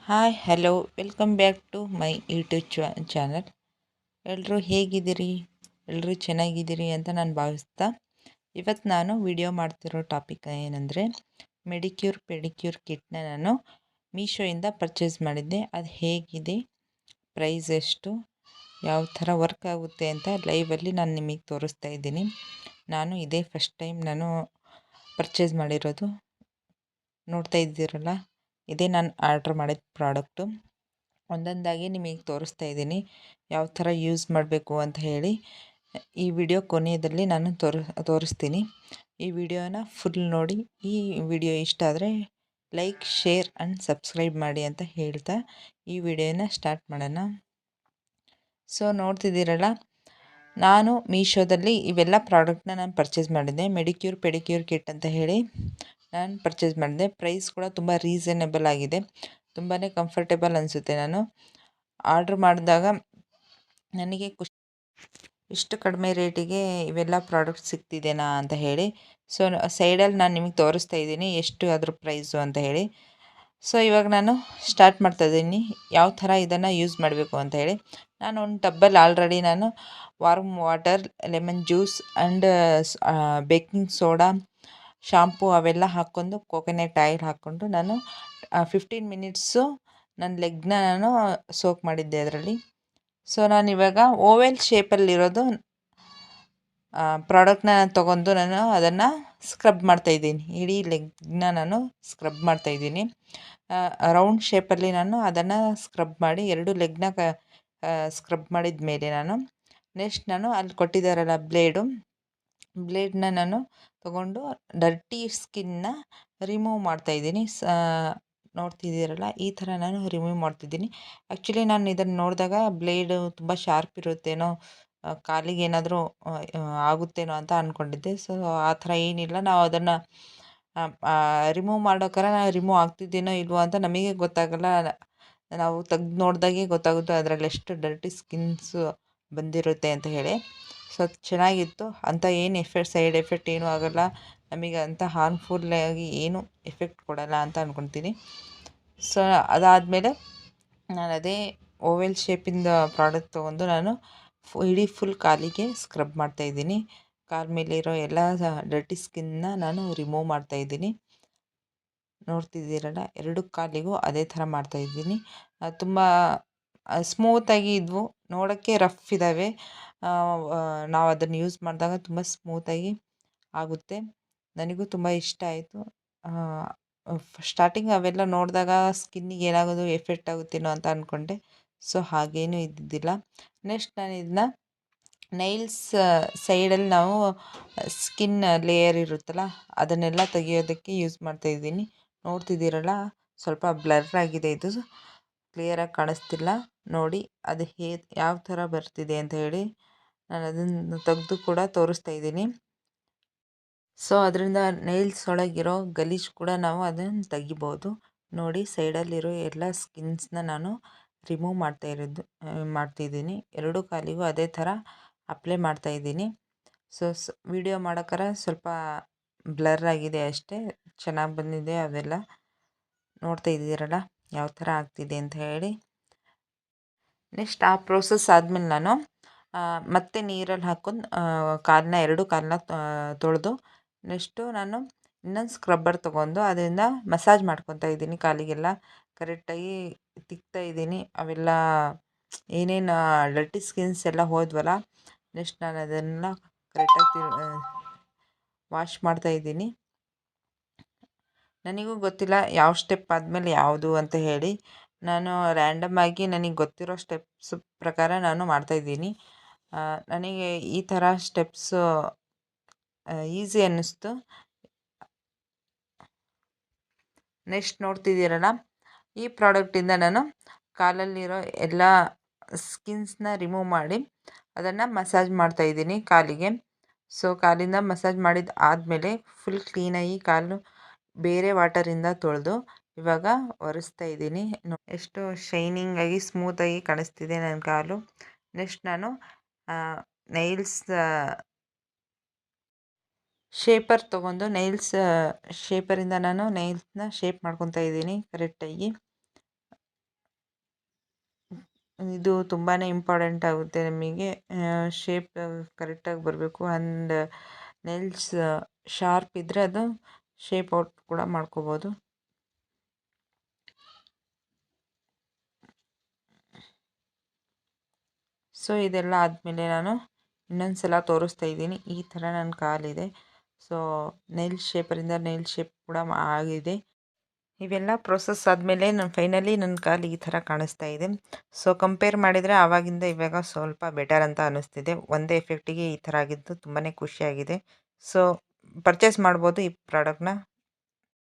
Hi hello welcome back to my YouTube channel. ಎಲ್ಲರೂ ಹೇಗಿದ್ದೀರಿ? ಎಲ್ಲರೂ ಚೆನ್ನಾಗಿದ್ದೀರಿ ಅಂತ ನಾನು ಭಾವಿಸ್ತಾ ಇವತ್ತು ನಾನು ವಿಡಿಯೋ ಮಾಡ್ತಿರೋ ಟಾಪಿಕ್ ಏನಂದರೆ ಮೆಡಿಕ್ಯೂರ್ ಪೆಡಿಕ್ಯೂರ್ ಕಿಟ್ನ ನಾನು ಮೀಶೋಯಿಂದ ಪರ್ಚೇಸ್ ಮಾಡಿದ್ದೆ. ಅದು ಹೇಗಿದೆ, ಪ್ರೈಸ್ ಎಷ್ಟು, ಯಾವ ಥರ ವರ್ಕ್ ಆಗುತ್ತೆ ಅಂತ ಲೈವಲ್ಲಿ ನಾನು ನಿಮಗೆ ತೋರಿಸ್ತಾ ಇದ್ದೀನಿ. ನಾನು ಇದೇ ಫಸ್ಟ್ ಟೈಮ್ ನಾನು ಪರ್ಚೇಸ್ ಮಾಡಿರೋದು. ನೋಡ್ತಾ ಇದ್ದೀರಲ್ಲ, ಇದೇ ನಾನು ಆರ್ಡ್ರ್ ಮಾಡಿದ ಪ್ರಾಡಕ್ಟು. ಒಂದೊಂದಾಗಿ ನಿಮಗೆ ತೋರಿಸ್ತಾ ಇದ್ದೀನಿ ಯಾವ ಥರ ಯೂಸ್ ಮಾಡಬೇಕು ಅಂತ ಹೇಳಿ. ಈ ವಿಡಿಯೋ ಕೊನೆಯಲ್ಲಿ ನಾನು ತೋರಿಸ್ತೀನಿ. ಈ ವಿಡಿಯೋನ ಫುಲ್ ನೋಡಿ. ಈ ವಿಡಿಯೋ ಇಷ್ಟ ಆದರೆ ಲೈಕ್, ಶೇರ್ ಆ್ಯಂಡ್ ಸಬ್ಸ್ಕ್ರೈಬ್ ಮಾಡಿ ಅಂತ ಹೇಳ್ತಾ ಈ ವಿಡಿಯೋನ ಸ್ಟಾರ್ಟ್ ಮಾಡೋಣ. ಸೊ ನೋಡ್ತಿದ್ದೀರಲ್ಲ, ನಾನು ಮೀಶೋದಲ್ಲಿ ಇವೆಲ್ಲ ಪ್ರಾಡಕ್ಟ್ನ ನಾನು ಪರ್ಚೇಸ್ ಮಾಡಿದ್ದೆ. ಮೆಡಿಕ್ಯೂರ್ ಪೆಡಿಕ್ಯೂರ್ ಕಿಟ್ ಅಂತ ಹೇಳಿ ನಾನು ಪರ್ಚೇಸ್ ಮಾಡಿದೆ. ಪ್ರೈಸ್ ಕೂಡ ತುಂಬ ರೀಸನೇಬಲ್ ಆಗಿದೆ, ತುಂಬಾ ಕಂಫರ್ಟೇಬಲ್ ಅನಿಸುತ್ತೆ. ನಾನು ಆರ್ಡ್ರ್ ಮಾಡಿದಾಗ ನನಗೆ ಇಷ್ಟು ಕಡಿಮೆ ರೇಟಿಗೆ ಇವೆಲ್ಲ ಪ್ರಾಡಕ್ಟ್ ಸಿಗ್ತಿದೆನಾ ಅಂತ ಹೇಳಿ. ಸೊ ಸೈಡಲ್ಲಿ ನಾನು ನಿಮಗೆ ತೋರಿಸ್ತಾ ಇದ್ದೀನಿ ಎಷ್ಟು ಅದ್ರ ಪ್ರೈಸು ಅಂತ ಹೇಳಿ. ಸೊ ಇವಾಗ ನಾನು ಸ್ಟಾರ್ಟ್ ಮಾಡ್ತಾ ಇದ್ದೀನಿ ಯಾವ ಥರ ಇದನ್ನು ಯೂಸ್ ಮಾಡಬೇಕು ಅಂತ ಹೇಳಿ. ನಾನು ಒಂದು ಟಬ್ಬಲ್ಲಿ ಆಲ್ರೆಡಿ ನಾನು warm water, lemon juice and baking soda, shampoo ಅವೆಲ್ಲ ಹಾಕ್ಕೊಂಡು ಕೋಕೋನಟ್ ಆಯಿಲ್ ಹಾಕ್ಕೊಂಡು ನಾನು 15 ಮಿನಿಟ್ಸು ನನ್ನ ಲೆಗ್ನ ನಾನು ಸೋಕ್ ಮಾಡಿದ್ದೆ ಅದರಲ್ಲಿ. ಸೊ ನಾನಿವಾಗ ಓವೆಲ್ ಶೇಪಲ್ಲಿರೋದು ಪ್ರಾಡಕ್ಟ್ನ ತೊಗೊಂಡು ನಾನು ಅದನ್ನು ಸ್ಕ್ರಬ್ ಮಾಡ್ತಾಯಿದ್ದೀನಿ. ಇಡೀ ಲೆಗ್ನ ನಾನು ಸ್ಕ್ರಬ್ ಮಾಡ್ತಾಯಿದ್ದೀನಿ. ರೌಂಡ್ ಶೇಪಲ್ಲಿ ನಾನು ಅದನ್ನು ಸ್ಕ್ರಬ್ ಮಾಡಿ ಎರಡು ಲೆಗ್ನ ಸ್ಕ್ರಬ್ ಮಾಡಿದ ಮೇಲೆ ನೆಕ್ಸ್ಟ್ ನಾನು ಅಲ್ಲಿ ಕೊಟ್ಟಿದ್ದಾರಲ್ಲ ಬ್ಲೇಡ್ನ ನಾನು ತಗೊಂಡು ಡರ್ಟಿ ಸ್ಕಿನ್ನ ರಿಮೂವ್ ಮಾಡ್ತಾಯಿದ್ದೀನಿ. ನೋಡ್ತಿದ್ದೀರಲ್ಲ, ಈ ಥರ ನಾನು ರಿಮೂವ್ ಮಾಡ್ತಿದ್ದೀನಿ. ಆ್ಯಕ್ಚುಲಿ ನಾನು ಇದನ್ನು ನೋಡಿದಾಗ ಬ್ಲೇಡು ತುಂಬ ಶಾರ್ಪ್ ಇರುತ್ತೇನೋ, ಕಾಲಿಗೆ ಏನಾದರೂ ಆಗುತ್ತೇನೋ ಅಂತ ಅಂದ್ಕೊಂಡಿದ್ದೆ. ಸೊ ಆ ಥರ ಏನಿಲ್ಲ. ನಾವು ಅದನ್ನು ರಿಮೂವ್ ಮಾಡೋಕ್ಕಾರ ನಾವು ರಿಮೂವ್ ಆಗ್ತಿದ್ದೀನೋ ಇಲ್ವೋ ಅಂತ ನಮಗೆ ಗೊತ್ತಾಗಲ್ಲ. ನಾವು ತೆಗ್ದು ನೋಡಿದಾಗೆ ಗೊತ್ತಾಗುತ್ತೆ ಅದರಲ್ಲಿ ಎಷ್ಟು ಡರ್ಟಿ ಸ್ಕಿನ್ಸು ಬಂದಿರುತ್ತೆ ಅಂತ ಹೇಳಿ. ಸೊ ಚೆನ್ನಾಗಿತ್ತು. ಅಂತ ಏನು ಸೈಡ್ ಎಫೆಕ್ಟ್ ಏನೂ ಆಗೋಲ್ಲ ನಮಗೆ, ಅಂತ ಹಾರ್ಮ್ಫುಲ್ಲಾಗಿ ಏನು ಎಫೆಕ್ಟ್ ಕೊಡೋಲ್ಲ ಅಂತ ಅಂದ್ಕೊತೀನಿ. ಸೊ ಅದಾದಮೇಲೆ ನಾನು ಅದೇ ಓವೆಲ್ ಶೇಪಿಂದ ಪ್ರಾಡಕ್ಟ್ ತೊಗೊಂಡು ನಾನು ಇಡೀ ಫುಲ್ ಕಾಲಿಗೆ ಸ್ಕ್ರಬ್ ಮಾಡ್ತಾಯಿದ್ದೀನಿ. ಕಾಲ ಮೇಲಿರೋ ಎಲ್ಲ ಡರ್ಟಿ ಸ್ಕಿನ್ನ ನಾನು ರಿಮೂವ್ ಮಾಡ್ತಾಯಿದ್ದೀನಿ. ನೋಡ್ತಿದ್ದೀರಲ್ಲ, ಎರಡು ಕಾಲಿಗೂ ಅದೇ ಥರ ಮಾಡ್ತಾಯಿದ್ದೀನಿ. ತುಂಬ ಸ್ಮೂತಾಗಿ ಇದ್ವು, ನೋಡೋಕ್ಕೆ ರಫ್ ಇದ್ದಾವೆ. ನಾವು ಅದನ್ನು ಯೂಸ್ ಮಾಡಿದಾಗ ತುಂಬ ಸ್ಮೂತಾಗಿ ಆಗುತ್ತೆ. ನನಗೂ ತುಂಬ ಇಷ್ಟ ಆಯಿತು. ಸ್ಟಾರ್ಟಿಂಗ್ ಅವೆಲ್ಲ ನೋಡಿದಾಗ ಸ್ಕಿನ್ನಿಗೆ ಏನಾಗೋದು ಎಫೆಕ್ಟ್ ಆಗುತ್ತೇನೋ ಅಂತ ಅಂದ್ಕೊಂಡೆ. ಸೊ ಹಾಗೇನೂ ಇದ್ದಿದ್ದಿಲ್ಲ. ನೆಕ್ಸ್ಟ್ ನಾನು ಇದನ್ನ ನೈಲ್ಸ್ ಸೈಡಲ್ಲಿ ನಾವು ಸ್ಕಿನ್ ಲೇಯರ್ ಇರುತ್ತಲ್ಲ ಅದನ್ನೆಲ್ಲ ತೆಗಿಯೋದಕ್ಕೆ ಯೂಸ್ ಮಾಡ್ತಾಯಿದ್ದೀನಿ. ನೋಡ್ತಿದ್ದೀರಲ್ಲ, ಸ್ವಲ್ಪ ಬ್ಲರ್ ಆಗಿದೆ, ಇದು ಕ್ಲಿಯರಾಗಿ ಕಾಣಿಸ್ತಿಲ್ಲ. ನೋಡಿ ಅದು ಯಾವ ಥರ ಬರ್ತಿದೆ ಅಂತ ಹೇಳಿ. ನಾನು ಅದನ್ನು ತೆಗೆದು ಕೂಡ ತೋರಿಸ್ತಾ ಇದ್ದೀನಿ. ಸೊ ಅದರಿಂದ ನೈಲ್ಸ್ ಒಳಗಿರೋ ಗಲೀಜು ಕೂಡ ನಾವು ಅದನ್ನು ತೆಗಿಬೋದು. ನೋಡಿ, ಸೈಡಲ್ಲಿರೋ ಎಲ್ಲ ಸ್ಕಿನ್ಸ್ನ ನಾನು ರಿಮೂವ್ ಮಾಡ್ತಿದ್ದೀನಿ. ಎರಡು ಕಾಲಿಗೂ ಅದೇ ಥರ ಅಪ್ಲೈ ಮಾಡ್ತಾಯಿದ್ದೀನಿ. ಸೊ ವಿಡಿಯೋ ಮಾಡೋಕ್ಕಾರ ಸ್ವಲ್ಪ ಬ್ಲರ್ ಆಗಿದೆ ಅಷ್ಟೇ, ಚೆನ್ನಾಗಿ ಬಂದಿದೆ. ಅವೆಲ್ಲ ನೋಡ್ತಾ ಇದ್ದೀರಲ್ಲ ಯಾವ ಥರ ಆಗ್ತಿದೆ ಅಂತ ಹೇಳಿ. ನೆಕ್ಸ್ಟ್ ಆ ಪ್ರೋಸೆಸ್ ಆದಮೇಲೆ ನಾನು ಮತ್ತೆ ನೀರಲ್ಲಿ ಹಾಕ್ಕೊಂಡು ಎರಡು ಕಾಲನ್ನ ತೊಳೆದು ನೆಕ್ಸ್ಟು ನಾನು ಇನ್ನೊಂದು ಸ್ಕ್ರಬ್ಬರ್ ತೊಗೊಂಡು ಅದರಿಂದ ಮಸಾಜ್ ಮಾಡ್ಕೊತಾ ಇದ್ದೀನಿ. ಕಾಲಿಗೆಲ್ಲ ಕರೆಕ್ಟಾಗಿ ತಿಕ್ತಾ ಇದ್ದೀನಿ. ಅವೆಲ್ಲ ಏನೇನು ಡರ್ಟಿ ಸ್ಕಿನ್ಸ್ ಎಲ್ಲ ಹೋದ್ವಲ್ಲ, ನೆಕ್ಸ್ಟ್ ನಾನು ಅದನ್ನು ಕರೆಕ್ಟಾಗಿ ವಾಶ್ ಮಾಡ್ತಾಯಿದ್ದೀನಿ. ನನಗೂ ಗೊತ್ತಿಲ್ಲ ಯಾವ ಸ್ಟೆಪ್ ಆದಮೇಲೆ ಯಾವುದು ಅಂತ ಹೇಳಿ. ನಾನು ರ್ಯಾಂಡಮ್ ಆಗಿ ನನಗೆ ಗೊತ್ತಿರೋ ಸ್ಟೆಪ್ಸ್ ಪ್ರಕಾರ ನಾನು ಮಾಡ್ತಾಯಿದ್ದೀನಿ. ನನಗೆ ಈ ಥರ ಸ್ಟೆಪ್ಸು ಈಸಿ ಅನ್ನಿಸ್ತು. ನೆಕ್ಸ್ಟ್ ನೋಡ್ತಿದ್ದೀರಲ್ಲ, ಈ ಪ್ರಾಡಕ್ಟಿಂದ ನಾನು ಕಾಲಲ್ಲಿರೋ ಎಲ್ಲ ಸ್ಕಿನ್ಸ್ನ ರಿಮೂವ್ ಮಾಡಿ ಅದನ್ನು ಮಸಾಜ್ ಮಾಡ್ತಾಯಿದ್ದೀನಿ ಕಾಲಿಗೆ. ಸೊ ಕಾಲಿಂದ ಮಸಾಜ್ ಮಾಡಿದ ಆದಮೇಲೆ ಫುಲ್ ಕ್ಲೀನಾಗಿ ಕಾಲು ಬೇರೆ ವಾಟರಿಂದ ತೊಳೆದು ಇವಾಗ ಒರೆಸ್ತಾ ಇದ್ದೀನಿ. ಎಷ್ಟು ಶೈನಿಂಗಾಗಿ ಸ್ಮೂತಾಗಿ ಕಾಣಿಸ್ತಿದೆ ನನ್ನ ಕಾಲು. ನೆಕ್ಸ್ಟ್ ನಾನು ನೈಲ್ಸ್ ಶೇಪರ್ ತೊಗೊಂಡು ಶೇಪರಿಂದ ನಾನು ನೈಲ್ಸ್ನ ಶೇಪ್ ಮಾಡ್ಕೊತಾ ಇದ್ದೀನಿ ಕರೆಕ್ಟಾಗಿ. ಇದು ತುಂಬಾ ಇಂಪಾರ್ಟೆಂಟ್ ಆಗುತ್ತೆ ನಮಗೆ. ಶೇಪ್ ಕರೆಕ್ಟಾಗಿ ಬರಬೇಕು ಆ್ಯಂಡ್ ನೆಲ್ಸ್ ಶಾರ್ಪ್ ಇದ್ದರೆ ಅದು ಶೇಪ್ ಔಟ್ ಕೂಡ ಮಾಡ್ಕೋಬೋದು. ಸೊ ಇದೆಲ್ಲ ಆದಮೇಲೆ ನಾನು ಇನ್ನೊಂದು ಸಲ ತೋರಿಸ್ತಾ ಇದ್ದೀನಿ. ಈ ಥರ ನನ್ನ ಕಾಲಿದೆ. ಸೊ ನೈಲ್ ಶೇಪರಿಂದ ನೈಲ್ ಶೇಪ್ ಕೂಡ ಆಗಿದೆ. ಇವೆಲ್ಲ ಪ್ರೊಸೆಸ್ ಆದಮೇಲೆ ನಾನು ಫೈನಲಿ ನನ್ನ ಕಾಲು ಈ ಥರ ಕಾಣಿಸ್ತಾ ಇದೆ. ಸೊ ಕಂಪೇರ್ ಮಾಡಿದರೆ ಆವಾಗಿಂದ ಇವಾಗ ಸ್ವಲ್ಪ ಬೆಟರ್ ಅಂತ ಅನ್ನಿಸ್ತಿದೆ. ಒಂದೇ ಎಫೆಕ್ಟಿಗೆ ಈ ಥರ ಆಗಿದ್ದು ತುಂಬಾ ಖುಷಿಯಾಗಿದೆ. ಸೊ ಪರ್ಚೇಸ್ ಮಾಡ್ಬೋದು ಈ ಪ್ರಾಡಕ್ಟ್ನ.